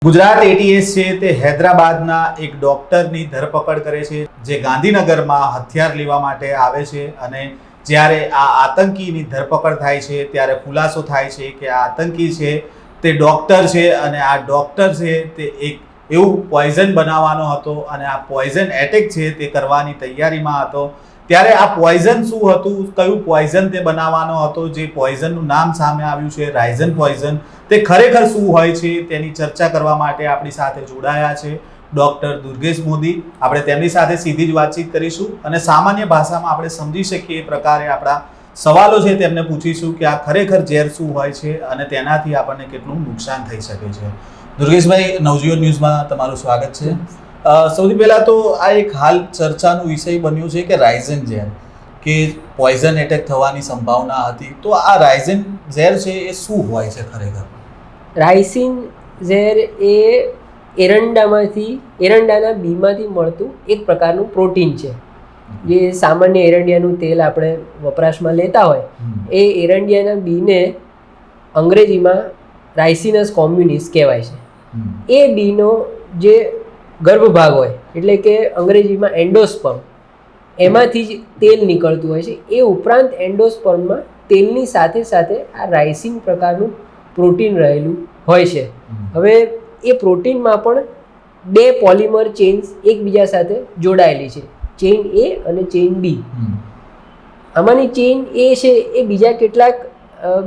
Gujarat ATS છે તે હૈદરાબાદના એક ડોક્ટરની ધરપકડ કરે છે જે ગાંધીનગરમાં હથિયાર લેવા માટે આવે છે અને જ્યારે આ આતંકીની ધરપકડ થાય છે ત્યારે ખુલાસો થાય છે કે આ આતંકી છે તે ડોક્ટર છે અને આ ડોક્ટર છે તે એક એવું પોઈઝન બનાવવાનો હતો અને આ પોઈઝન એટેક છે તે કરવાની તૈયારીમાં હતો। ત્યારે આ પોઈઝન શું હતું, કયું પોઈઝન તે બનાવવાનો હતો, જે પોઈઝનનું નામ સામે આવ્યું છે રાઇઝન પોઈઝન, તે ખરેખર શું હોય છે તેની ચર્ચા કરવા માટે આપણી સાથે જોડાયા છે ડૉક્ટર દુર્ગેશ મોદી। આપણે તેમની સાથે સીધી જ વાતચીત કરીશું અને સામાન્ય ભાષામાં આપણે સમજી શકીએ એ પ્રકારે આપણા સવાલો છે તેમને પૂછીશું કે આ ખરેખર ઝેર શું હોય છે અને તેનાથી આપણને કેટલું નુકસાન થઈ શકે છે। દુર્ગેશભાઈ, નવજીવન ન્યૂઝમાં તમારું સ્વાગત છે। સૌથી પહેલાં તો આ એક હાલ ચર્ચાનો વિષય બન્યો છે કે રાઇઝન ઝેર કે પોઈઝન એટેક થવાની સંભાવના હતી, તો આ રાઇઝન ઝેર છે એ શું હોય છે ખરેખર? રાઇસિન ઝેર એ એરંડાના બીમાંથી મળતું એક પ્રકારનું પ્રોટીન છે। જે સામાન્ય એરંડિયાનું તેલ આપણે વપરાશમાં લેતા હોય એ એરંડિયાના બીને અંગ્રેજીમાં રાઇસિનસ કોમ્યુનિસ કહેવાય છે। એ બીનો જે ગર્ભભાગ હોય એટલે કે અંગ્રેજીમાં એન્ડોસ્પર્મ, એમાંથી જ તેલ નીકળતું હોય છે। એ ઉપરાંત એન્ડોસ્પર્મમાં તેલની સાથે સાથે આ રાઇસિન પ્રકારનું પ્રોટીન રહેલું હોય છે। હવે એ પ્રોટીનમાં પણ બે પોલિમર ચેઇન્સ એકબીજા સાથે જોડાયેલી છે, ચેઇન એ અને ચેઇન બી। આમાંની ચેઇન એ છે એ બીજા કેટલાક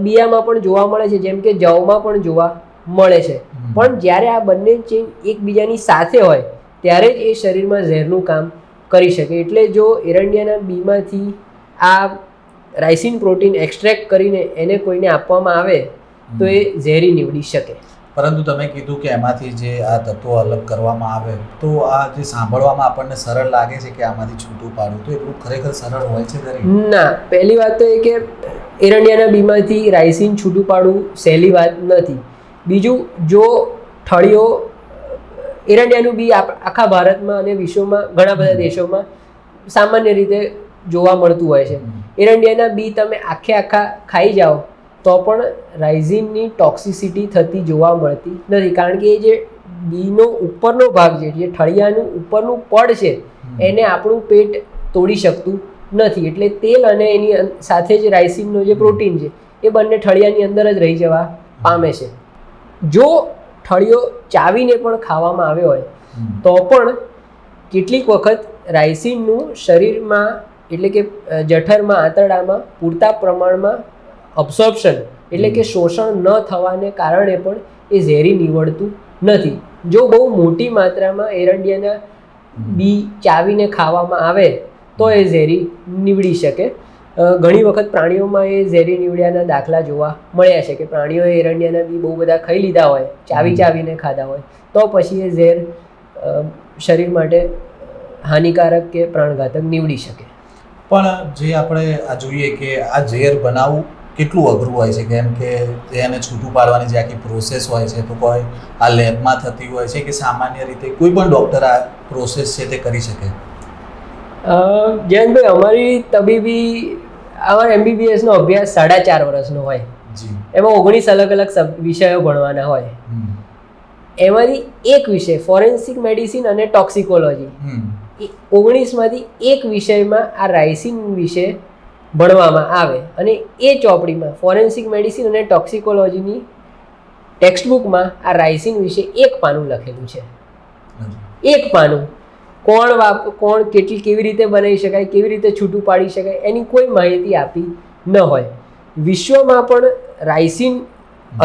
બિયામાં પણ જોવા મળે છે, જેમ કે જવમાં પણ જોવા મળે છે। પણ જ્યારે આ બંને ચેઇન એકબીજાની સાથે હોય ત્યારે જ એ શરીરમાં ઝેરનું કામ કરી શકે। એટલે જો એરંડિયાના બીમાંથી આ રાઇસિન પ્રોટીન એક્સ્ટ્રેક્ટ કરીને એને કોઈને આપવામાં આવે તો એ ઝેરી નીવડી શકે। પરંતુ તમે કીધું કે એમાંથી જે આ તત્વો અલગ કરવામાં આવે તો આ જે સાંભળવામાં આપણને સરળ લાગે છે કે આમાંથી છૂટું પાડવું, તો એટલું ખરેખર સરળ હોય છે ખરી? ના, પહેલી વાત તો એ કે એરંડિયાના બીમાંથી રાઇસિન છૂટું પાડવું સહેલી વાત નથી। બીજું, જો ઠળિયો એરંડિયાનું બી આખા ભારતમાં અને વિશ્વમાં ઘણા બધા દેશોમાં સામાન્ય રીતે જોવા મળતું હોય છે। એરંડિયાના બી તમે આખા ખાઈ જાઓ તો પણ રાઇઝિનની ટોક્સિસિટી થતી જોવા મળતી નથી, કારણ કે એ જે બીનો ઉપરનો ભાગ છે, જે ઠળિયાનું ઉપરનું પડ છે, એને આપણું પેટ તોડી શકતું નથી। એટલે તેલ અને એની સાથે જ રાઇસિનનો જે પ્રોટીન છે એ બંને ઠળિયાની અંદર જ રહી જવા પામે છે। જો ઠળિયો ચાવીને પણ ખાવામાં આવ્યો હોય તો પણ કેટલીક વખત રાઇસિનનું શરીરમાં એટલે કે જઠરમાં, આંતરડામાં પૂરતા પ્રમાણમાં અબ્સોર્પ્શન એટલે કે શોષણ ન થવાને કારણે પણ એ ઝેરી નીવડતું નથી। જો બહુ મોટી માત્રામાં એરંડિયાના બી ચાવીને ખાવામાં આવે તો એ ઝેરી નીવડી શકે। ઘણી વખત પ્રાણીઓમાં એ ઝેરી નીવડ્યાના દાખલા જોવા મળ્યા છે કે પ્રાણીઓએ એરંડિયાના બી બહુ બધા ખાઈ લીધા હોય, ચાવીને ખાધા હોય, તો પછી એ ઝેર શરીર માટે હાનિકારક કે પ્રાણઘાતક નીવડી શકે। પણ જે આપણે આ જોઈએ કે આ ઝેર બનાવવું કેટલું અઘરું હોય છે, કેમ કે એને છૂટું પાડવાની જે આખી પ્રોસેસ હોય છે તો કોઈ આ લેબમાં થતી હોય છે કે સામાન્ય રીતે કોઈ પણ ડૉક્ટર આ પ્રોસેસ છે તે કરી શકે? જયંતભાઈ, અમારી તબીબી MBBS નો અભ્યાસ 4.5 વર્ષનો હોય, એમાં 19 અલગ વિષયો ભણવાના હોય। એમાંથી એક વિષય ફોરેન્સિક મેડિસિન અને ટોક્સિકોલોજી, 19માંથી એક વિષયમાં આ રાઇસિન વિશે ભણવામાં આવે અને એ ચોપડીમાં ફોરેન્સિક મેડિસિન અને ટોક્સિકોલોજીની ટેક્સ્ટબુકમાં આ રાઇસિન વિશે એક પાનું લખેલું છે। એક પાનું કોણ કેવી રીતે બનાવી શકાય, કેવી રીતે છૂટું પાડી શકાય, એની કોઈ માહિતી આપી ન હોય। વિશ્વમાં પણ રાઇસિન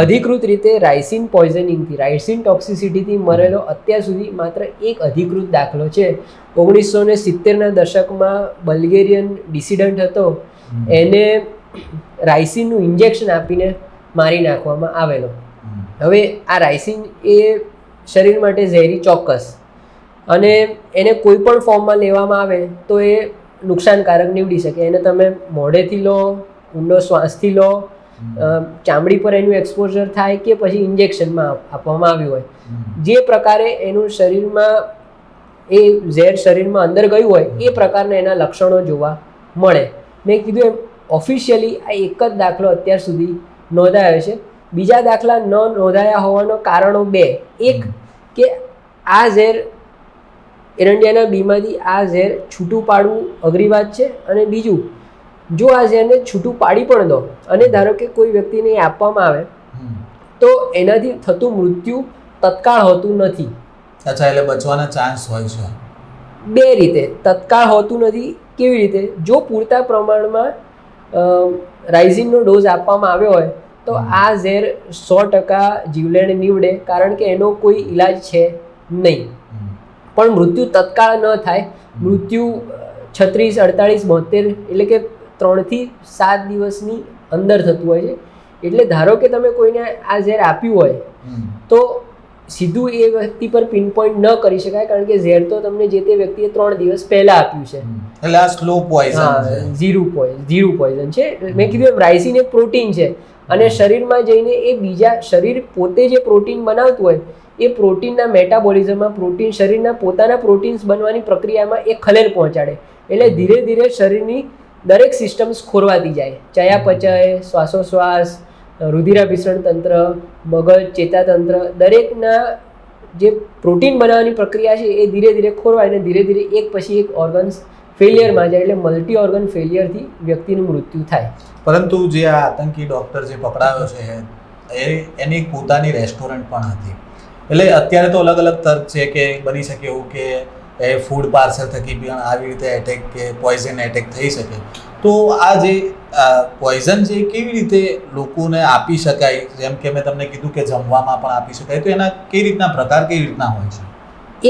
અધિકૃત રીતે રાઇસિન પોઈઝનિંગથી, રાઇસિન ટોક્સિસિટીથી મરેલો અત્યાર સુધી માત્ર એક અધિકૃત દાખલો છે। 1970ના દશકમાં બલ્ગેરિયન ડિસિડન્ટ હતો, એને રાઇસિનનું ઇન્જેક્શન આપીને મારી નાખવામાં આવેલો। હવે આ રાઇસિન એ શરીર માટે ઝેરી ચોક્કસ, અને એને કોઈ પણ ફોર્મમાં લેવામાં આવે તો એ નુકસાનકારક નીવડી શકે। એને તમે મોઢેથી લો, ઊંડો શ્વાસથી લો, ચામડી પર એનું એક્સપોઝર થાય કે પછી ઇન્જેક્શનમાં આપવામાં આવ્યું હોય, જે પ્રકારે એનું શરીરમાં એ ઝેર શરીરમાં અંદર ગયું હોય એ પ્રકારના એના લક્ષણો જોવા મળે। મેં કીધું એમ ઓફિશિયલી આ એક જ દાખલો અત્યાર સુધી નોંધાયો છે, બીજા દાખલા ન નોંધાયા હોવાનો કારણો બે. એક કે આ ઝેર એરંડિયાના બીમાંથી આ ઝેર છૂટું પાડવું અઘરી વાત છે, અને બીજું જો આ ઝેરને છૂટું પાડી પણ દો અને ધારો કે કોઈ વ્યક્તિને આપવામાં આવે તો એનાથી થતું મૃત્યુ તત્કાળ હોતું નથી. અચ્છા, એટલે બચવાના ચાન્સ હોય છે. બે રીતે તત્કાળ હોતું નથી. કેવી રીતે? જો પૂરતા પ્રમાણમાં રાઇઝિનનો ડોઝ આપવામાં આવ્યો હોય તો આ ઝેર 100% જીવલેણ નીવડે, કારણ કે એનો કોઈ ઈલાજ છે નહીં. પણ મૃત્યુ તત્કાળ ન થાય. મૃત્યુ 36, 48, 72 એટલે કે 3 થી 7 દિવસની અંદર થતું હોય છે. એટલે ધારો કે તમે કોઈને આ ઝેર આપ્યું હોય તો સીધું એ વ્યક્તિ પર પિનપોઈન્ટ ન કરી શકાય, કારણ કે ઝેર તો તમને જે તે વ્યક્તિએ 3 દિવસ પહેલા આપ્યું છે. એટલે આ સ્લો પોઈઝન છે, ઝીરો પોઈઝન છે. મેં કીધું એમ રાઇસિન એક પ્રોટીન છે અને શરીરમાં જઈને એ બીજા શરીર પોતે જે પ્રોટીન બનાવતું હોય એ પ્રોટીનના મેટાબોલિઝમમાં પ્રોટીન શરીરના પોતાના પ્રોટીન્સ બનવાની પ્રક્રિયામાં એ ખલેલ પહોંચાડે. એટલે ધીરે ધીરે શરીરની દરેક સિસ્ટમ્સ ખોરવાતી જાય. ચયાપચય, શ્વાસોશ્વાસ, રુધિરાભિસરણ તંત્ર, મગજ, ચેતાતંત્ર, દરેકના જે પ્રોટીન બનાવવાની પ્રક્રિયા છે એ ધીરે ધીરે ખોરવાય અને ધીરે ધીરે એક પછી એક ઓર્ગન્સ ફેલિયરમાં જાય. એટલે મલ્ટી ઓર્ગન ફેલિયરથી વ્યક્તિનું મૃત્યુ થાય. પરંતુ જે આ આતંકી ડૉક્ટર જે પકડાયો છે એની પોતાની રેસ્ટોરન્ટ પણ હતી. એટલે અત્યારે તો અલગ અલગ તર્ક છે કે બની શકે એવું કે એ ફૂડ પાર્સલ થકી પણ આવી રીતે એટેક કે પોઈઝન એટેક થઈ શકે. તો આ જે પોઈઝન છે એ કેવી રીતે લોકોને આપી શકાય? જેમ કે મેં તમને કીધું કે જમવામાં પણ આપી શકાય, તો એના કઈ રીતના પ્રકાર કેવી રીતના હોય છે?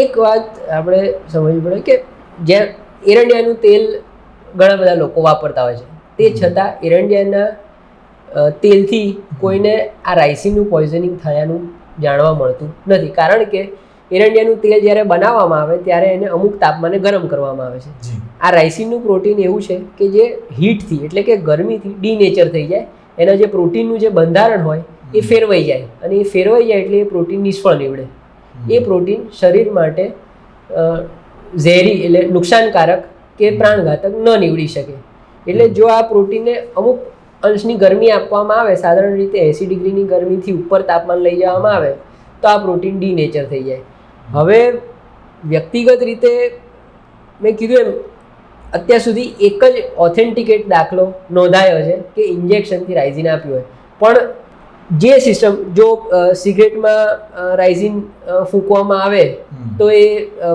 એક વાત આપણે સમજવી પડે કે જ્યાં એરંડિયાનું તેલ ઘણા બધા લોકો વાપરતા હોય છે, તે છતાં એરંડિયાના તેલથી કોઈને આ રાઇસિનનું પોઈઝનિંગ થયાનું જાણવા મળતું નથી. કારણ કે એરંડિયાનું તેલ જ્યારે બનાવવામાં આવે ત્યારે એને અમુક તાપમાને ગરમ કરવામાં આવે છે. આ રાઇસિનનું પ્રોટીન એવું છે કે જે હીટથી એટલે કે ગરમીથી ડીનેચર થઈ જાય. એના જે પ્રોટીનનું જે બંધારણ હોય એ ફેરવાઈ જાય, અને એ ફેરવાઈ જાય એટલે એ પ્રોટીન નિષ્ફળ નીવડે. એ પ્રોટીન શરીર માટે ઝેરી એટલે નુકસાનકારક કે પ્રાણઘાતક ન નીવડી શકે. એટલે જો આ પ્રોટીનને અમુક અંશની ગરમી આપવામાં આવે, સાધારણ રીતે 80 ડિગ્રીની ગરમીથી ઉપર તાપમાન લઈ જવામાં આવે તો આ પ્રોટીન ડીનેચર થઈ જાય. હવે વ્યક્તિગત રીતે મેં કીધું એમ અત્યાર સુધી એક જ ઓથેન્ટિકેટ દાખલો નોંધાયો છે કે ઇન્જેક્શનથી રાઇઝિન આપ્યું હોય. પણ જે સિસ્ટમ જો સિગરેટમાં રાઇઝિન ફૂંકવામાં આવે તો એ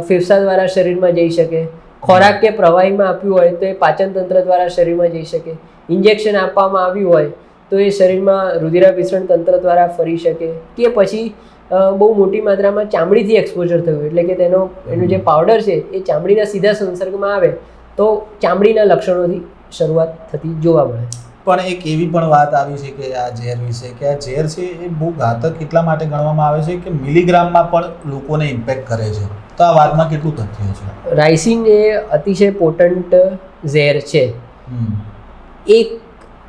ફેફસા દ્વારા શરીરમાં જઈ શકે. ખોરાક કે પ્રવાહીમાં આપ્યું હોય તો એ પાચન તંત્ર દ્વારા શરીરમાં જઈ શકે. ઇન્જેક્શન આપવામાં આવ્યું હોય તો એ શરીરમાં રુધિરાભિસરણ તંત્ર દ્વારા ફરી શકે, કે પછી બહુ મોટી માત્રામાં ચામડીથી એક્સપોઝર થયું એટલે કે એનું જે પાવડર છે એ ચામડીના સીધા સંસર્ગમાં આવે તો ચામડીના લક્ષણોથી શરૂઆત થતી જોવા મળે. પણ એક એવી પણ વાત આવી છે કે આ ઝેર વિશે, કે આ ઝેર છે એ બહુ ઘાતક એટલા માટે ગણવામાં આવે છે કે મિલીગ્રામમાં પણ લોકોને ઇમ્પેક્ટ કરે છે. તો આ વાતમાં કેટલું તથ્ય છે? રાઇસિન એ અતિશય પોટન્ટ ઝેર છે. 1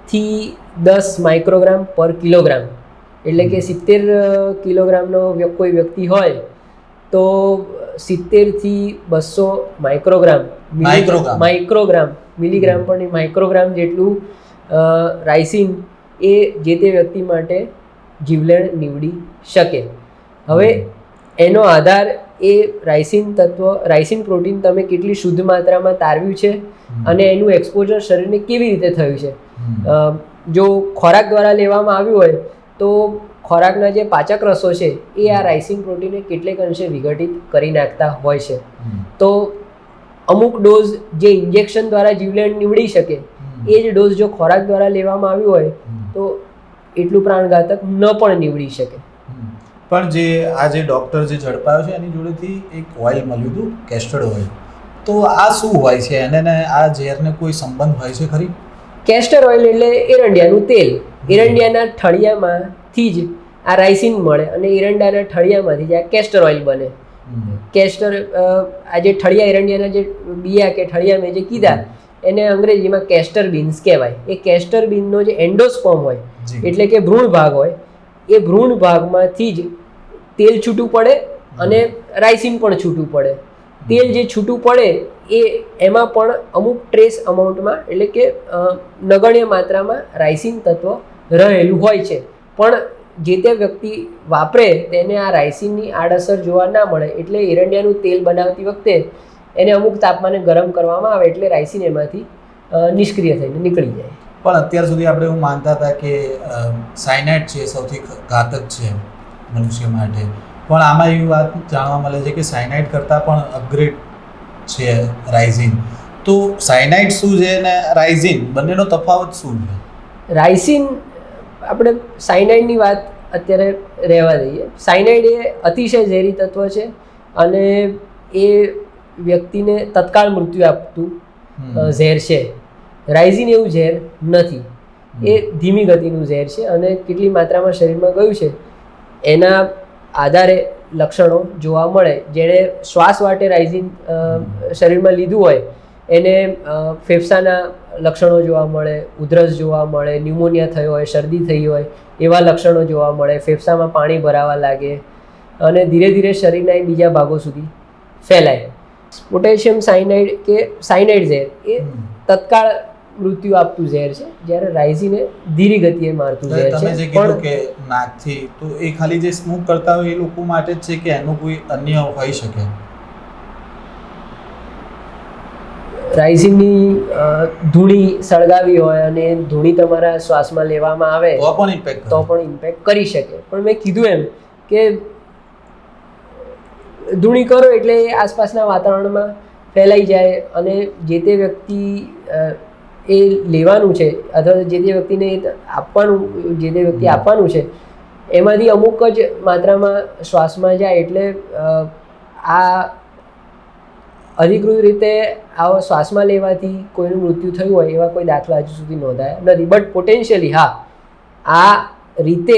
થી 10 માઇક્રોગ્રામ પર કિલોગ્રામ એટલે કે 70 કિલોગ્રામનો કોઈ વ્યક્તિ હોય તો 70 થી 200 માઇક્રોગ્રામ મિલીગ્રામ પણ નહીં, માઇક્રોગ્રામ જેટલું રાઇસિન એ જે તે વ્યક્તિ માટે જીવલેણ નીવડી શકે. હવે એનો આધાર એ રાઇસિન પ્રોટીન તમે કેટલી શુદ્ધ માત્રામાં તારવ્યું છે અને એનું એક્સપોઝર શરીરને કેવી રીતે થયું છે. જો ખોરાક દ્વારા લેવામાં આવ્યું હોય તો ખોરાકના જે પાચક રસો છે એ આ રાઇસિન પ્રોટીનને કેટલેક અંશે વિઘટિત કરી નાખતા હોય છે. તો અમુક ડોઝ જે ઇન્જેક્શન દ્વારા જીવલેણ નીવડી શકે એ જ ડોઝ જો ખોરાક દ્વારા લેવામાં આવ્યું હોય તો એટલું પ્રાણઘાતક ન પણ નીવડી શકે. પણ જે આ જે ડૉક્ટર જે ઝડપાયો છે એની જોડેથી એક ઓઇલ મળ્યું હતું, કેસ્ટર્ડ ઓઇલ. તો આ શું હોય છે અને આ ઝેરને કોઈ સંબંધ હોય છે ખરી? કેસ્ટર ઓઇલ એટલે એરંડિયાનું તેલ. એરંડિયાના ઠળિયામાંથી જ આ રાઇસિન મળે અને એરંડિયાના ઠળિયામાંથી જ આ કેસ્ટર ઓઇલ બને. કેસ્ટર આ જે ઠળિયા એરંડિયાના જે બિયા કે ઠળિયા મેં જે કીધા એને અંગ્રેજીમાં કેસ્ટર બીન્સ કહેવાય. એ કેસ્ટર બીનનો જે એન્ડોસ્પર્મ હોય એટલે કે ભ્રૂણ ભાગ હોય એ ભ્રૂણ ભાગમાંથી જ તેલ છૂટું પડે અને રાઇસિન પણ છૂટું પડે. તેલ જે છૂટું પડે એમાં પણ અમુક ટ્રેસ અમાઉન્ટમાં એટલે કે નગણ્ય માત્રામાં રાઇસિન તત્વ રહેલું હોય છે. પણ જે તે વ્યક્તિ વાપરે તેને આ રાઇસિનની આડઅસર જોવા ના મળે એટલે એરંડિયાનું તેલ બનાવતી વખતે એને અમુક તાપમાને ગરમ કરવામાં આવે એટલે રાઇસિન એમાંથી નિષ્ક્રિય થઈને નીકળી જાય. પણ અત્યાર સુધી આપણે એવું માનતા હતા કે સાયનાઇડ છે સૌથી ઘાતક છે મનુષ્ય માટે, પણ આમાં એવી વાત જાણવા મળે છે કે સાયનાઇડ કરતાં પણ અપગ્રેડ છે રાઇઝિન. તો સાયનાઇડ શું છે અને રાઇઝિન બંનેનો તફાવત શું છે? રાઇસિન આપણે સાયનાઇડની વાત અત્યારે રહેવા દઈએ. સાયનાઇડ એ અતિશય ઝેરી તત્વ છે અને એ વ્યક્તિને તત્કાળ મૃત્યુ આપતું ઝેર છે. રાઇઝિન એવું ઝેર નથી, એ ધીમી ગતિનું ઝેર છે અને કેટલી માત્રામાં શરીરમાં ગયું છે એના આધારે લક્ષણો જોવા મળે. જેણે શ્વાસ વાટે રાઇઝિન શરીરમાં લીધું હોય એને ફેફસાના લક્ષણો જોવા મળે, ઉધરસ જોવા મળે, ન્યુમોનિયા થયો હોય, શરદી થઈ હોય એવા લક્ષણો જોવા મળે, ફેફસામાં પાણી ભરાવા લાગે અને ધીરે ધીરે શરીરના બીજા ભાગો સુધી ફેલાય. પોટેશિયમ સાયનાઇડ કે સાયનાઇડ ઝેર એ તત્કાળ મૃત્યુ આપતું ઝેર છે, જ્યારે રાઇઝિન એ ધીરી ગતિએ મારતું ઝેર છે. તમે જે કીધું કે નાકથી, તો એ ખાલી જે સ્મોક કરતા હોય એ લોકો માટે જ છે કે એનું કોઈ અન્ય હોઈ શકે? રાઇઝિનની ધૂણી સળગાવી હોય અને ધૂણી તમારા શ્વાસમાં લેવામાં આવે તો પણ ઇમ્પેક્ટ કરી શકે. પણ મેં કીધું એમ કે ધૂણી કરો એટલે આસપાસના વાતાવરણમાં ફેલાઈ જાય અને જે તે વ્યક્તિ એ લેવાનું છે અથવા જે તે વ્યક્તિને આપવાનું છે એમાંથી અમુક જ માત્રામાં શ્વાસમાં જાય એટલે આ અધિકૃત રીતે આવો શ્વાસમાં લેવાથી કોઈનું મૃત્યુ થયું હોય એવા કોઈ દાખલા હજુ સુધી નોંધાયા નથી. બટ પોટેન્શિયલી હા, આ રીતે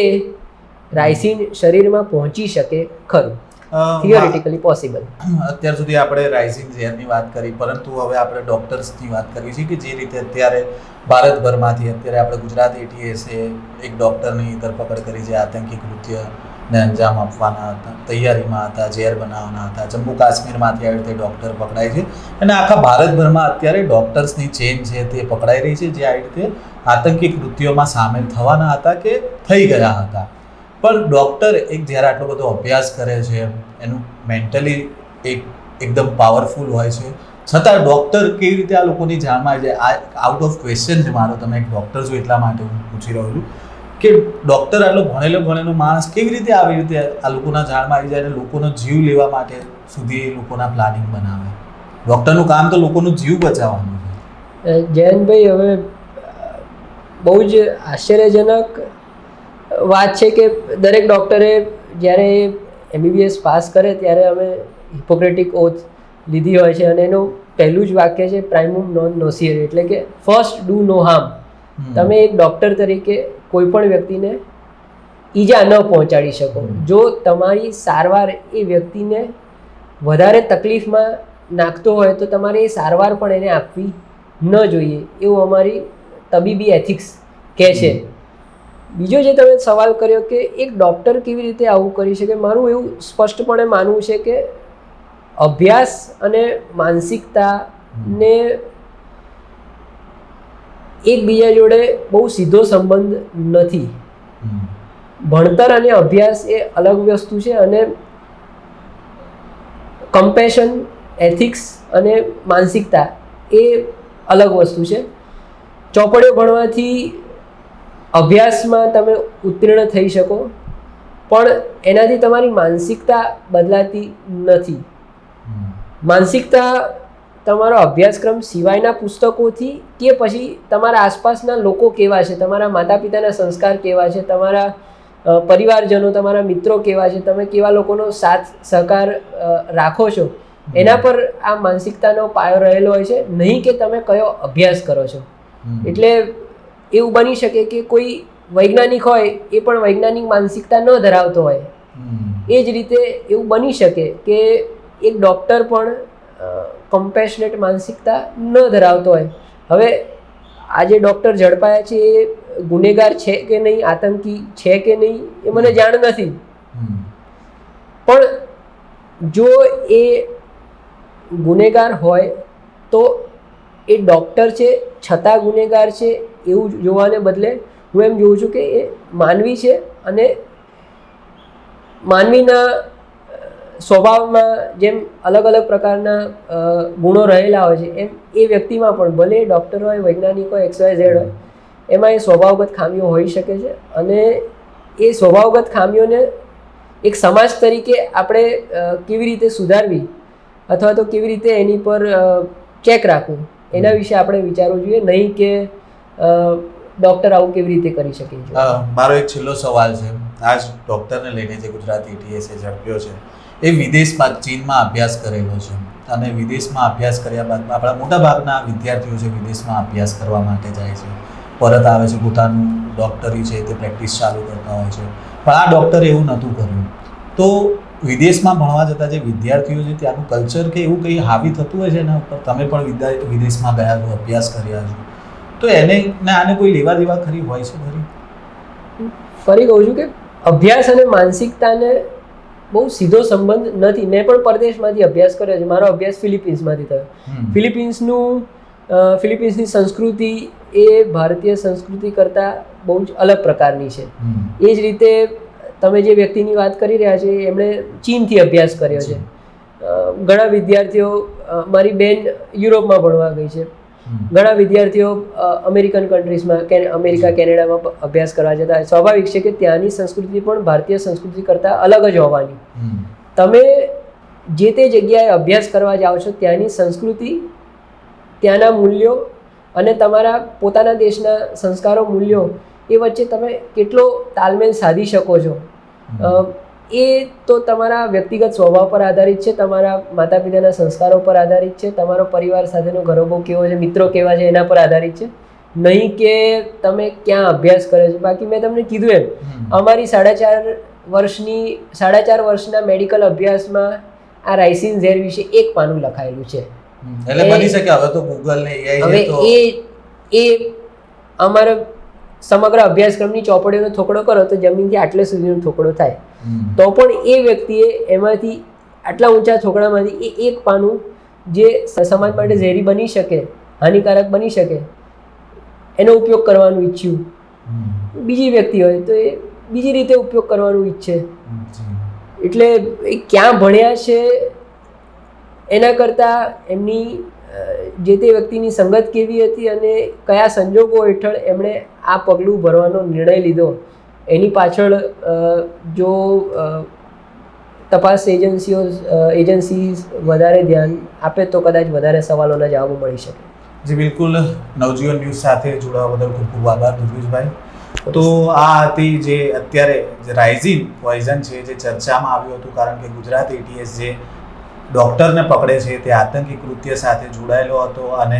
રાઇસિન શરીરમાં પહોંચી શકે ખરું, થિયોરિટિકલી પોસિબલ. અત્યાર સુધી આપણે રાઇઝિન ઝેરની વાત કરી, પરંતુ હવે આપણે ડૉક્ટર્સની વાત કરવી છે કે જે રીતે અત્યારે ભારતભરમાંથી અત્યારે આપણે ગુજરાત એટીએસે એક ડૉક્ટરની ધરપકડ કરી જે આતંકી કૃત્યને અંજામ આપવાના હતા, તૈયારીમાં હતા, ઝેર બનાવવાના હતા. જમ્મુ કાશ્મીરમાંથી આવી રીતે ડૉક્ટર પકડાય છે અને આખા ભારતભરમાં અત્યારે ડૉક્ટર્સની ચેન છે તે પકડાઈ રહી છે જે આવી રીતે આતંકી કૃત્યોમાં સામેલ થવાના હતા કે થઈ ગયા હતા. પણ ડૉક્ટર જ્યારે આટલો બધો અભ્યાસ કરે છે, એનું મેન્ટલી એકદમ પાવરફુલ હોય છે, છતાં ડૉક્ટર કેવી રીતે આ લોકોની જાણમાં આવી જાય? આ આઉટ ઓફ ક્વેશ્ચન છે મારો, તમે એક ડૉક્ટર છો એટલા માટે હું પૂછી રહ્યો છું કે ડૉક્ટર આટલો ભણેલો માણસ કેવી રીતે આવી રીતે આ લોકોના જાણમાં આવી જાય અને લોકોનો જીવ લેવા માટે સુધી એ લોકોના પ્લાનિંગ બનાવે? ડૉક્ટરનું કામ તો લોકોનો જીવ બચાવવાનું છે. જયંતભાઈ, હવે બહુ જ આશ્ચર્યજનક વાત છે કે દરેક ડૉક્ટરે જ્યારે MBBS પાસ કરે ત્યારે અમે હિપોક્રેટિક ઓથ લીધી હોય છે અને એનું પહેલું જ વાક્ય છે પ્રાઇમમ નોન નોસિયર, એટલે કે ફર્સ્ટ ડુ નો હાર્મ. તમે એક ડૉક્ટર તરીકે કોઈ પણ વ્યક્તિને ઈજા ન પહોંચાડી શકો. જો તમારી સારવાર એ વ્યક્તિને વધારે તકલીફમાં નાખતો હોય તો તમારે એ સારવાર પણ એને આપવી ન જોઈએ, એવું અમારી તબીબી એથિક્સ કહે છે. બીજો જે તમે સવાલ કર્યો કે એક ડૉક્ટર કેવી રીતે આવું કરી શકે, મારું એવું સ્પષ્ટપણે માનવું છે કે અભ્યાસ અને માનસિકતાને એકબીજા જોડે બહુ સીધો સંબંધ નથી. ભણતર અને અભ્યાસ એ અલગ વસ્તુ છે અને કમ્પેશન, એથિક્સ અને માનસિકતા એ અલગ વસ્તુ છે. ચોપડીઓ ભણવાથી અભ્યાસમાં તમે ઉત્તીર્ણ થઈ શકો, પણ એનાથી તમારી માનસિકતા બદલાતી નથી. માનસિકતા તમારો અભ્યાસક્રમ સિવાયના પુસ્તકોથી કે પછી તમારા આસપાસના લોકો કેવા છે, તમારા માતા પિતાના સંસ્કાર કેવા છે, તમારા પરિવારજનો, તમારા મિત્રો કેવા છે, તમે કેવા લોકોનો સાથ સહકાર રાખો છો, એના પર આ માનસિકતાનો પાયો રહેલો હોય છે, નહીં કે તમે કયો અભ્યાસ કરો છો. એટલે એવું બની શકે કે કોઈ વૈજ્ઞાનિક હોય એ પણ વૈજ્ઞાનિક માનસિકતા ન ધરાવતો હોય. એ જ રીતે એવું બની શકે કે એક ડૉક્ટર પણ કમ્પેશનેટ માનસિકતા ન ધરાવતો હોય. હવે આજે ડૉક્ટર ઝડપાયા છે એ ગુનેગાર છે કે નહીં, આતંકી છે કે નહીં, એ મને જાણ નથી, પણ જો એ ગુનેગાર હોય તો એ ડૉક્ટર છે છતાં ગુનેગાર છે એવું જોવાને બદલે હું એમ જોઉં છું કે એ માનવી છે અને માનવીના સ્વભાવમાં જેમ અલગ અલગ પ્રકારના ગુણો રહેલા હોય છે, એમ એ વ્યક્તિમાં પણ ભલે ડૉક્ટર હોય, વૈજ્ઞાનિક હોય, XYZ હોય, એમાં એ સ્વભાવગત ખામીઓ હોઈ શકે છે. અને એ સ્વભાવગત ખામીઓને એક સમાજ તરીકે આપણે કેવી રીતે સુધારવી અથવા તો કેવી રીતે એની પર ચેક રાખવું, એના વિશે આપણે વિચારવું જોઈએ, નહીં કે ડૉક્ટર આવું કેવી રીતે કરી શકે છે. મારો એક છેલ્લો સવાલ છે. આજ ડૉક્ટરને લઈને જે ગુજરાત ETS ઝડપ્યો છે, એ વિદેશમાં ચીનમાં અભ્યાસ કરેલો છે, અને વિદેશમાં અભ્યાસ કર્યા બાદ આપણા મોટાભાગના વિદ્યાર્થીઓ છે વિદેશમાં અભ્યાસ કરવા માટે જાય છે, પરત આવે છે, પોતાનું ડૉક્ટરી છે તે પ્રેક્ટિસ ચાલુ કરતા હોય છે. પણ આ ડૉક્ટરે એવું નહોતું કર્યું. તો વિદેશમાં ભણવા જતા જે વિદ્યાર્થીઓ છે ત્યાંનું કલ્ચર કે એવું કંઈ હાવી થતું હોય છે એના ઉપર? તમે પણ વિદેશમાં ગયા છો, અભ્યાસ કર્યા છો, તો એને ને આને કોઈ લેવા દેવા ખરી હોય છે ખરી? ફરી કહું છું કે અભ્યાસ અને માનસિકતાને બહુ સીધો સંબંધ નથી. મેં પણ પરદેશમાંથી અભ્યાસ કર્યો છે. મારો અભ્યાસ ફિલિપિન્સમાંથી થયો. ફિલિપિન્સની સંસ્કૃતિ એ ભારતીય સંસ્કૃતિ કરતાં બહુ જ અલગ પ્રકારની છે. એ જ રીતે તમે જે વ્યક્તિની વાત કરી રહ્યા છો એમણે ચીનથી અભ્યાસ કર્યો છે. ઘણા વિદ્યાર્થીઓ, મારી બેન યુરોપમાં ભણવા ગઈ છે, ઘણા વિદ્યાર્થીઓ અમેરિકન કન્ટ્રીઝમાં અમેરિકા, કેનેડામાં અભ્યાસ કરવા જતા હોય. સ્વાભાવિક છે કે ત્યાંની સંસ્કૃતિ પણ ભારતીય સંસ્કૃતિ કરતાં અલગ જ હોવાની. તમે જે તે જગ્યાએ અભ્યાસ કરવા જાઓ છો, ત્યાંની સંસ્કૃતિ, ત્યાંના મૂલ્યો અને તમારા પોતાના દેશના સંસ્કારો, મૂલ્યો એ વચ્ચે તમે કેટલો તાલમેલ સાધી શકો છો, એ તો તમારા વ્યક્તિગત સ્વભાવ પર આધારિત છે, તમારા માતા પિતાના સંસ્કારો પર આધારિત છે, તમારો પરિવાર સાથેનો ઘરોબો કેવો છે, મિત્રો કેવા છે એના પર આધારિત છે, નહીં કે તમે ક્યાં અભ્યાસ કર્યો છે. બાકી મેં તમને કીધું એમ, અમારી 4.5 વર્ષના મેડિકલ અભ્યાસમાં આ રાઇસિન ઝેર વિશે એક પાનું લખાયેલું છે. એટલે બની શકે હવે તો ગૂગલ ને AI હવે એ અમારા સમગ્ર અભ્યાસક્રમની ચોપડીનો થોકડો કરો તો જમીનથી આટલે સુધીનો થોકડો થાય. તો પણ એ વ્યક્તિએ એમાંથી આટલા ઊંચા થોકડામાંથી એક પાનું જે સમાજ માટે ઝેરી બની શકે, હાનિકારક બની શકે, એનો ઉપયોગ કરવાનું ઈચ્છ્યું. બીજી વ્યક્તિ હોય તો એ બીજી રીતે ઉપયોગ કરવાનું ઈચ્છે. એટલે એ ક્યાં ભણ્યા છે એના કરતાં એમની જે તે વ્યક્તિની સંગત કેવી હતી અને કયા સંજોગો હેઠળ એમણે આ પગલું ભરવાનો નિર્ણય લીધો, એની પાછળ જો તપાસ એજન્સી વધારે ધ્યાન આપે તો કદાચ વધારે સવાલોના જવાબો મળી શકે. જી બિલકુલ. નવજીવન ન્યૂઝ સાથે જોડાવા બદલ ખૂબ ખૂબ આભાર દુર્ગેશભાઈ. તો આ હતી જે અત્યારે રાઇઝિન પોઈઝન છે જે ચર્ચામાં આવ્યું હતું, કારણ કે ગુજરાત ETS જે ડૉક્ટરને પકડે છે તે આતંકી કૃત્ય સાથે જોડાયેલો હતો અને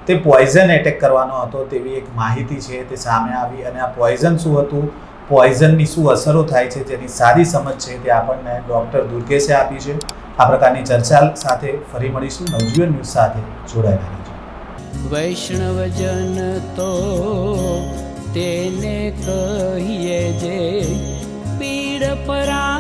તે પોઈઝન એટેક કરવાનો હતો તેવી એક માહિતી છે તે સામે આવી. અને આ પોઈઝન શું હતું, પોઈઝનની શું અસરો થાય છે જેની સારી સમજ છે તે આપણને ડૉક્ટર દુર્ગેશે આપી છે. આ પ્રકારની ચર્ચા સાથે ફરી મળીશું. નવજીવન ન્યૂઝ સાથે જોડાયેલા રહેજો. વૈષ્ણવજન તો તેને કહીએ જે પીડ પરા